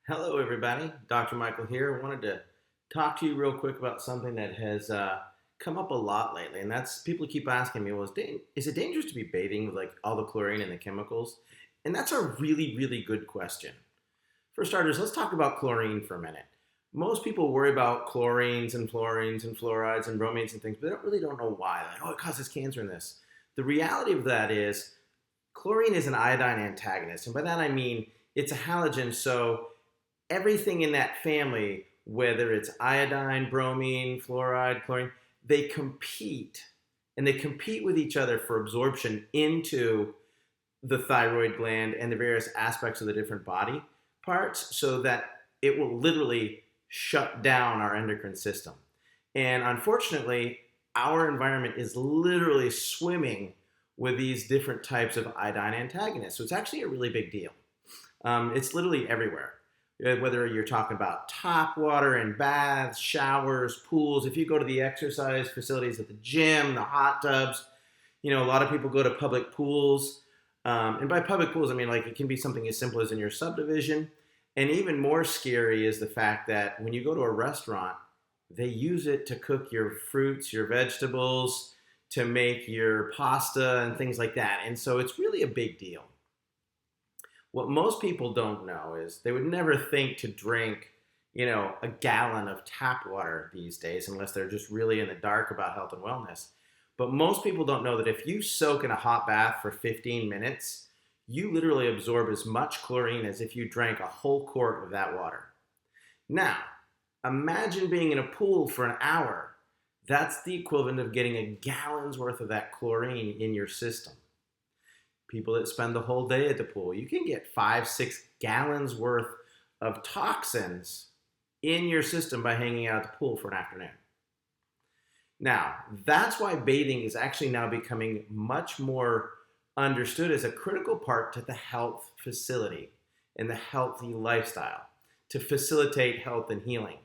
Hello, everybody. Dr. Michael here. I wanted to talk to you real quick about something that has come up a lot lately, and that's people keep asking me, "Well, is it dangerous to be bathing with like all the chlorine and the chemicals?" And that's a really, really good question. For starters, let's talk about chlorine for a minute. Most people worry about chlorines and fluorines and fluorides and bromines and things, but they really don't know why. Like, oh, it causes cancer in this. The reality of that is chlorine is an iodine antagonist, and by that I mean it's a halogen, so everything in that family, whether it's iodine, bromine, fluoride, chlorine, they compete and they compete with each other for absorption into the thyroid gland and the various aspects of the different body parts so that it will literally shut down our endocrine system. And unfortunately, our environment is literally swimming with these different types of iodine antagonists. So it's actually a really big deal. It's literally everywhere. Whether you're talking about tap water in baths, showers, pools, if you go to the exercise facilities at the gym, the hot tubs, a lot of people go to public pools. And by public pools, I mean like it can be something as simple as in your subdivision. And even more scary is the fact that when you go to a restaurant, they use it to cook your fruits, your vegetables, to make your pasta and things like that. And so it's really a big deal. What most people don't know is they would never think to drink, a gallon of tap water these days unless they're just really in the dark about health and wellness. But most people don't know that if you soak in a hot bath for 15 minutes, you literally absorb as much chlorine as if you drank a whole quart of that water. Now, imagine being in a pool for an hour. That's the equivalent of getting a gallon's worth of that chlorine in your system. People that spend the whole day at the pool, you can get 5-6 gallons worth of toxins in your system by hanging out at the pool for an afternoon. Now, that's why bathing is actually now becoming much more understood as a critical part to the health facility and the healthy lifestyle to facilitate health and healing.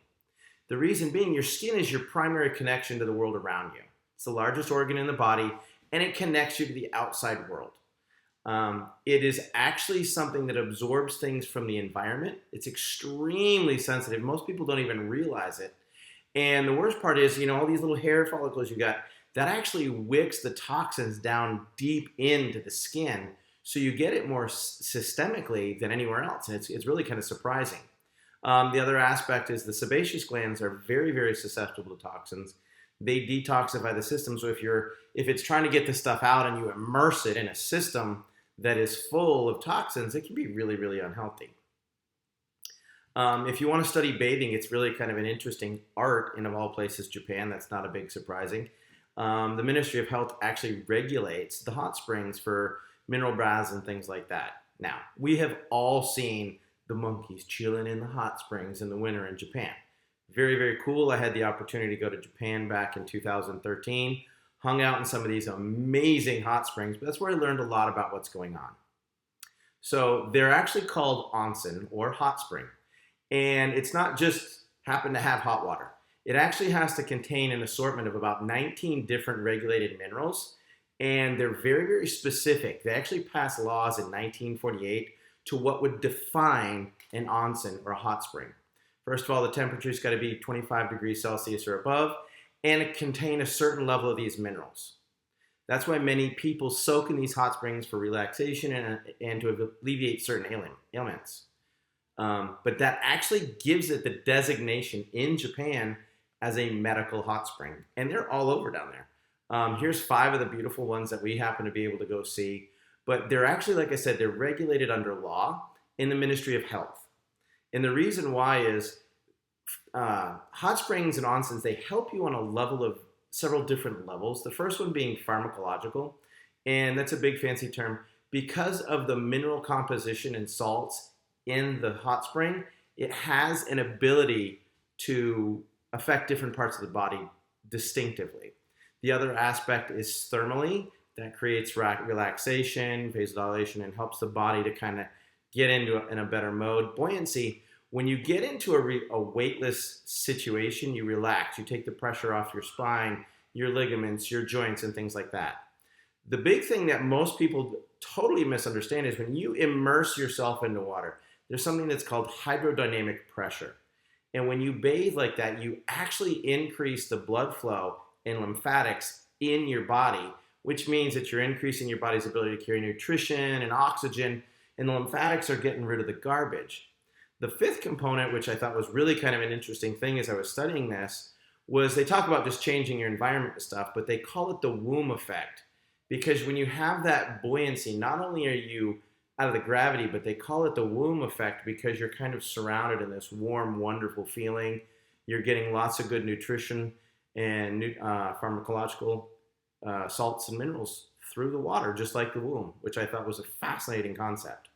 The reason being, your skin is your primary connection to the world around you. It's the largest organ in the body, and it connects you to the outside world. It is actually something that absorbs things from the environment. It's extremely sensitive. Most people don't even realize it. And the worst part is, all these little hair follicles you got, that actually wicks the toxins down deep into the skin. So you get it more systemically than anywhere else. And it's really kind of surprising. The other aspect is the sebaceous glands are very, very susceptible to toxins. They detoxify the system. So if it's trying to get the stuff out and you immerse it in a system that is full of toxins, it can be really, really unhealthy. If you want to study bathing, it's really kind of an interesting art in, of all places, Japan. That's not a big surprising. The Ministry of Health actually regulates the hot springs for mineral baths and things like that. Now, we have all seen the monkeys chilling in the hot springs in the winter in Japan. Very, very cool. I had the opportunity to go to Japan back in 2013. Hung out in some of these amazing hot springs, but that's where I learned a lot about what's going on. So they're actually called onsen or hot spring. And it's not just happen to have hot water. It actually has to contain an assortment of about 19 different regulated minerals. And they're very, very specific. They actually passed laws in 1948 to what would define an onsen or a hot spring. First of all, the temperature's got to be 25 degrees Celsius or above, and it contain a certain level of these minerals. That's why many people soak in these hot springs for relaxation and to alleviate certain ailments. But that actually gives it the designation in Japan as a medical hot spring. And they're all over down there. Here's 5 of the beautiful ones that we happen to be able to go see. But they're actually, like I said, they're regulated under law in the Ministry of Health. And the reason why is hot springs and onsens, they help you on a level of several different levels. The first one being pharmacological, and that's a big fancy term. Because of the mineral composition and salts in the hot spring, it has an ability to affect different parts of the body distinctively. The other aspect is thermally, that creates relaxation, vasodilation, and helps the body to kind of get into in a better mode. Buoyancy, when you get into a weightless situation, you relax. You take the pressure off your spine, your ligaments, your joints, and things like that. The big thing that most people totally misunderstand is when you immerse yourself into water, there's something that's called hydrodynamic pressure. And when you bathe like that, you actually increase the blood flow and lymphatics in your body, which means that you're increasing your body's ability to carry nutrition and oxygen, and the lymphatics are getting rid of the garbage. The fifth component, which I thought was really kind of an interesting thing as I was studying this, was they talk about just changing your environment and stuff, but they call it the womb effect. Because when you have that buoyancy, not only are you out of the gravity, but they call it the womb effect because you're kind of surrounded in this warm, wonderful feeling. You're getting lots of good nutrition and pharmacological salts and minerals through the water, just like the womb, which I thought was a fascinating concept.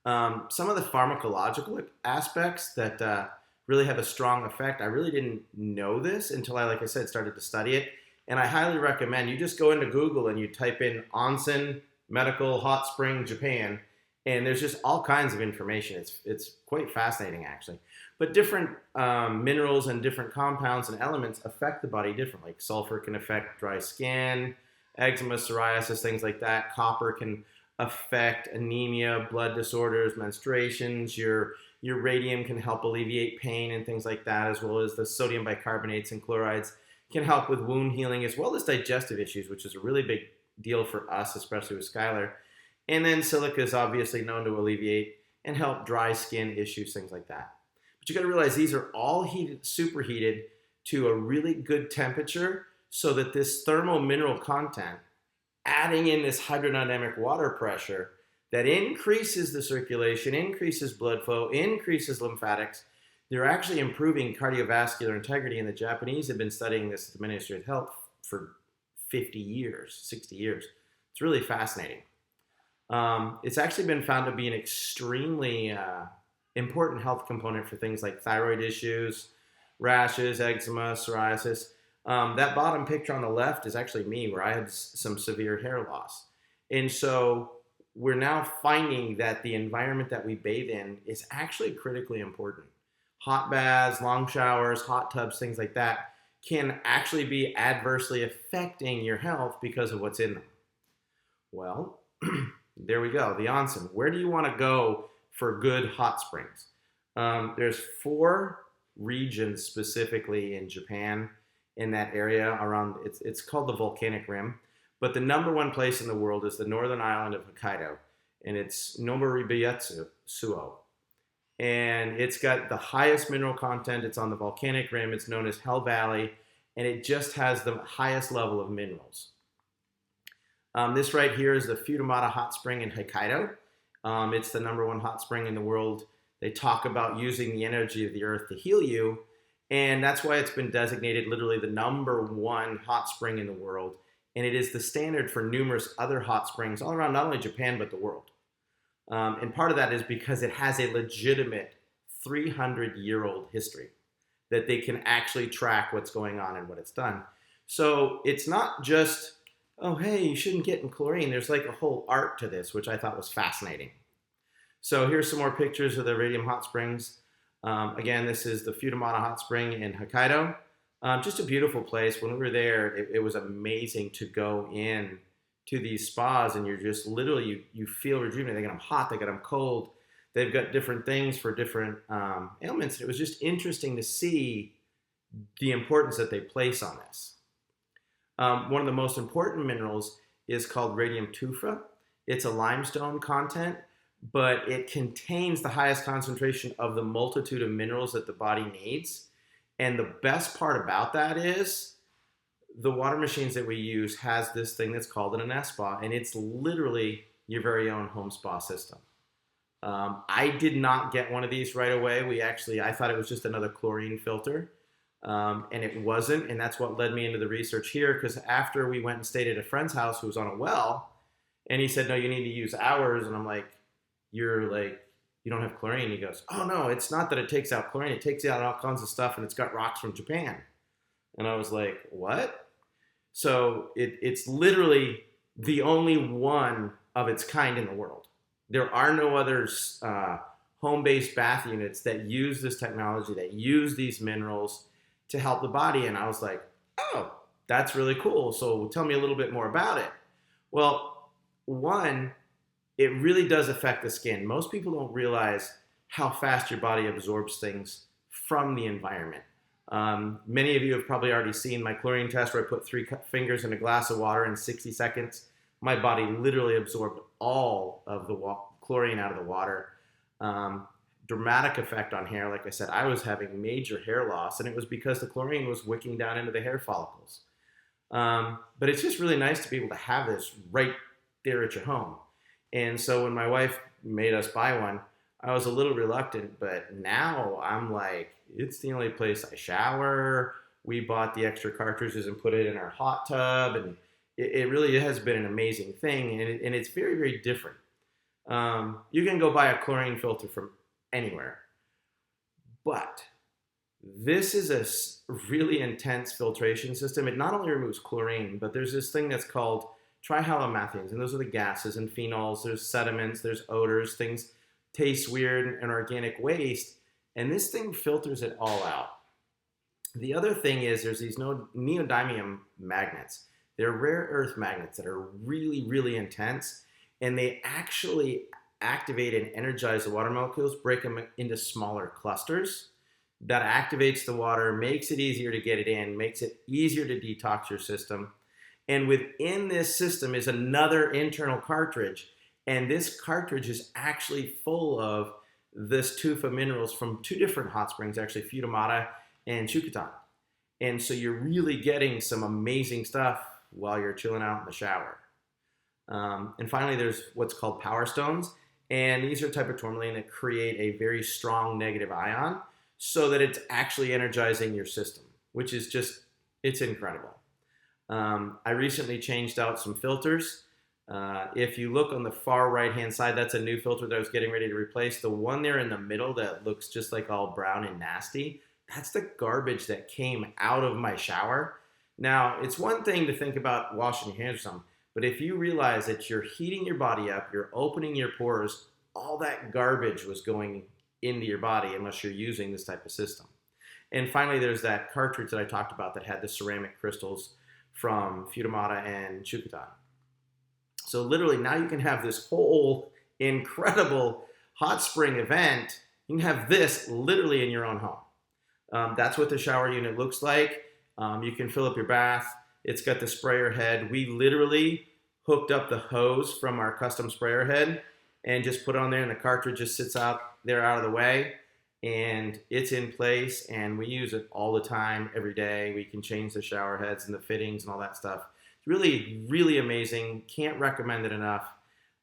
Some of the pharmacological aspects that really have a strong effect, I really didn't know this until I, like I said, started to study it. And I highly recommend you just go into Google and you type in onsen medical hot spring Japan, and there's just all kinds of information. It's quite fascinating, actually. But different minerals and different compounds and elements affect the body differently. Like sulfur can affect dry skin, eczema, psoriasis, things like that. Copper can affect anemia, blood disorders, menstruations. Your radium can help alleviate pain and things like that, as well as the sodium bicarbonates and chlorides can help with wound healing, as well as digestive issues, which is a really big deal for us, especially with Skylar. And then silica is obviously known to alleviate and help dry skin issues, things like that. But you got to realize these are all superheated to a really good temperature so that this thermal mineral content, adding in this hydrodynamic water pressure that increases the circulation, increases blood flow, increases lymphatics, they're actually improving cardiovascular integrity. And the Japanese have been studying this at the Ministry of Health for 50 years, 60 years. It's really fascinating. It's actually been found to be an extremely important health component for things like thyroid issues, rashes, eczema, psoriasis. That bottom picture on the left is actually me, where I had some severe hair loss. And so we're now finding that the environment that we bathe in is actually critically important. Hot baths, long showers, hot tubs, things like that can actually be adversely affecting your health because of what's in them. Well, there we go, the onsen. Where do you want to go for good hot springs? There's 4 regions specifically in Japan, in that area around, it's called the volcanic rim, but the number 1 place in the world is the northern island of Hokkaido, and it's Suo. And it's got the highest mineral content. It's on the volcanic rim. It's known as Hell Valley, and it just has the highest level of minerals. This right here is the Futamata Hot Spring in Hokkaido. It's the number 1 hot spring in the world. They talk about using the energy of the earth to heal you, and that's why it's been designated literally the number 1 hot spring in the world. And it is the standard for numerous other hot springs all around not only Japan, but the world. And part of that is because it has a legitimate 300-year-old history that they can actually track what's going on and what it's done. So it's not just, oh, hey, you shouldn't get in chlorine. There's like a whole art to this, which I thought was fascinating. So here's some more pictures of the radium hot springs. Again, this is the Futamata Hot Spring in Hokkaido. Just a beautiful place. When we were there, it was amazing to go in to these spas, and you're just literally, you feel rejuvenated. They got them hot, they got them cold. They've got different things for different ailments. It was just interesting to see the importance that they place on this. One of the most important minerals is called radium tufa. It's a limestone content, but it contains the highest concentration of the multitude of minerals that the body needs. And the best part about that is the water machines that we use has this thing that's called an Anespa, and it's literally your very own home spa system. I did not get one of these right away. I thought it was just another chlorine filter, and it wasn't, and that's what led me into the research here, because after we went and stayed at a friend's house who was on a well, and he said, no, you need to use ours, and I'm like, you don't have chlorine? He goes, oh no, it's not that it takes out chlorine, it takes out all kinds of stuff, and it's got rocks from Japan. And I was like, what? So it's literally the only one of its kind in the world. There are no other home-based bath units that use this technology, that use these minerals to help the body. And I was like, oh, that's really cool. So tell me a little bit more about it. Well, one, it really does affect the skin. Most people don't realize how fast your body absorbs things from the environment. Many of you have probably already seen my chlorine test where I put 3 fingers in a glass of water in 60 seconds. My body literally absorbed all of the chlorine out of the water. Dramatic effect on hair. Like I said, I was having major hair loss, and it was because the chlorine was wicking down into the hair follicles. But it's just really nice to be able to have this right there at your home. And so when my wife made us buy one, I was a little reluctant, but now I'm like, it's the only place I shower. We bought the extra cartridges and put it in our hot tub, and it really has been an amazing thing, and it's very, very different. You can go buy a chlorine filter from anywhere, but this is a really intense filtration system. It not only removes chlorine, but there's this thing that's called trihalomethanes, and those are the gases and phenols. There's sediments, there's odors, things taste weird, and organic waste, and this thing filters it all out. The other thing is there's these neodymium magnets. They're rare earth magnets that are really, really intense, and they actually activate and energize the water molecules, break them into smaller clusters. That activates the water, makes it easier to get it in, makes it easier to detox your system. And within this system is another internal cartridge, and this cartridge is actually full of this tufa minerals from 2 different hot springs, actually Futamata and Chukotan. And so you're really getting some amazing stuff while you're chilling out in the shower. And finally, there's what's called power stones, and these are a type of tourmaline that create a very strong negative ion so that it's actually energizing your system, which is just, it's incredible. I recently changed out some filters. If you look on the far right-hand side, that's a new filter that I was getting ready to replace. The one there in the middle that looks just like all brown and nasty, that's the garbage that came out of my shower. Now, it's one thing to think about washing your hands or something, but if you realize that you're heating your body up, you're opening your pores, all that garbage was going into your body unless you're using this type of system. And finally, there's that cartridge that I talked about that had the ceramic crystals from Futamata and Chukotan. So literally now you can have this whole incredible hot spring event. You can have this literally in your own home. That's what the shower unit looks like. You can fill up your bath. It's got the sprayer head. We literally hooked up the hose from our custom sprayer head and just put it on there, and the cartridge just sits out there out of the way, and it's in place, and we use it all the time, every day. We can change the shower heads and the fittings and all that stuff. It's really, really amazing. Can't recommend it enough.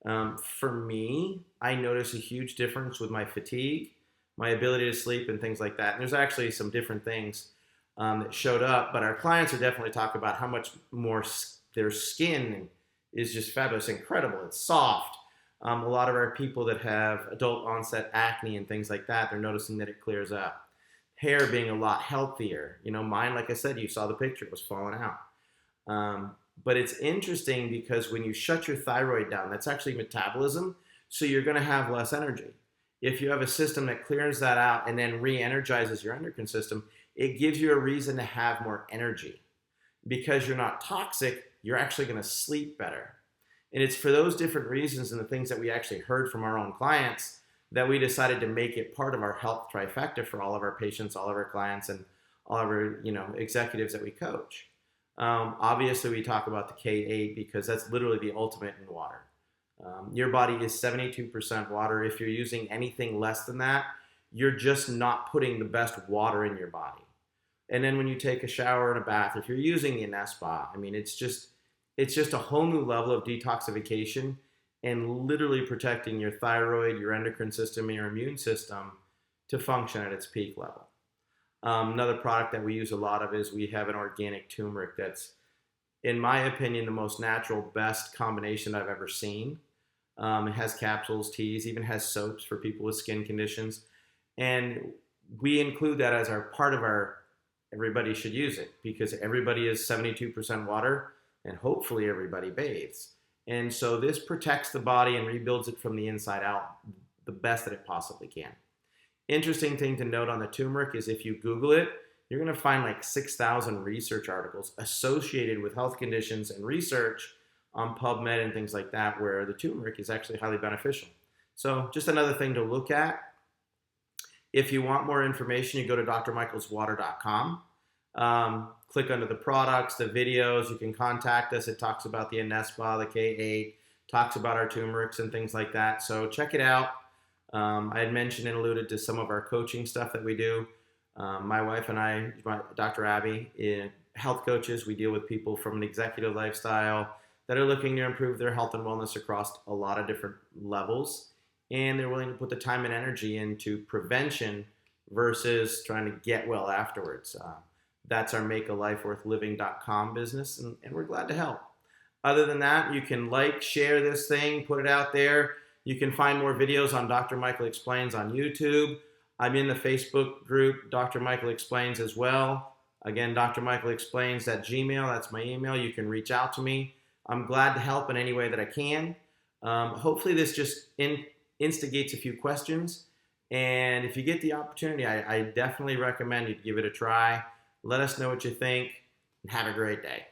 For me, I notice a huge difference with my fatigue, my ability to sleep, and things like that. And there's actually some different things that showed up, but our clients are definitely talking about how much more their skin is just fabulous, incredible. It's soft. A lot of our people that have adult onset acne and things like that, they're noticing that it clears up. Hair being a lot healthier. You know, mine, like I said, you saw the picture, it was falling out. But it's interesting because when you shut your thyroid down, that's actually metabolism, so you're going to have less energy. If you have a system that clears that out and then re-energizes your endocrine system, it gives you a reason to have more energy. Because you're not toxic, you're actually going to sleep better. And it's for those different reasons and the things that we actually heard from our own clients that we decided to make it part of our health trifecta for all of our patients, all of our clients, and all of our executives that we coach. Obviously, we talk about the K8 because that's literally the ultimate in water. Your body is 72% water. If you're using anything less than that, you're just not putting the best water in your body. And then when you take a shower and a bath, if you're using the Anespa, I mean, it's just a whole new level of detoxification and literally protecting your thyroid, your endocrine system, and your immune system to function at its peak level. Another product that we use a lot of is we have an organic turmeric that's, in my opinion, the most natural, best combination I've ever seen. It has capsules, teas, even has soaps for people with skin conditions. And we include that as our part of our, everybody should use it because everybody is 72% water and hopefully everybody bathes. And so this protects the body and rebuilds it from the inside out the best that it possibly can. Interesting thing to note on the turmeric is if you Google it, you're going to find like 6,000 research articles associated with health conditions and research on PubMed and things like that, where the turmeric is actually highly beneficial. So just another thing to look at. If you want more information, you go to drmichaelswater.com. Click under the products, the videos. You can contact us. It talks about the Anespa, the K8, talks about our turmerics and things like that. So check it out. I had mentioned and alluded to some of our coaching stuff that we do. My wife and I, Dr. Abby, health coaches. We deal with people from an executive lifestyle that are looking to improve their health and wellness across a lot of different levels. And they're willing to put the time and energy into prevention versus trying to get well afterwards. That's our makealifeworthliving.com business, and we're glad to help. Other than that, you can share this thing, put it out there. You can find more videos on Dr. Michael Explains on YouTube. I'm in the Facebook group, Dr. Michael Explains as well. Again, Dr. Michael Explains at Gmail. That's my email. You can reach out to me. I'm glad to help in any way that I can. Hopefully this just instigates a few questions. And if you get the opportunity, I definitely recommend you give it a try. Let us know what you think, and have a great day.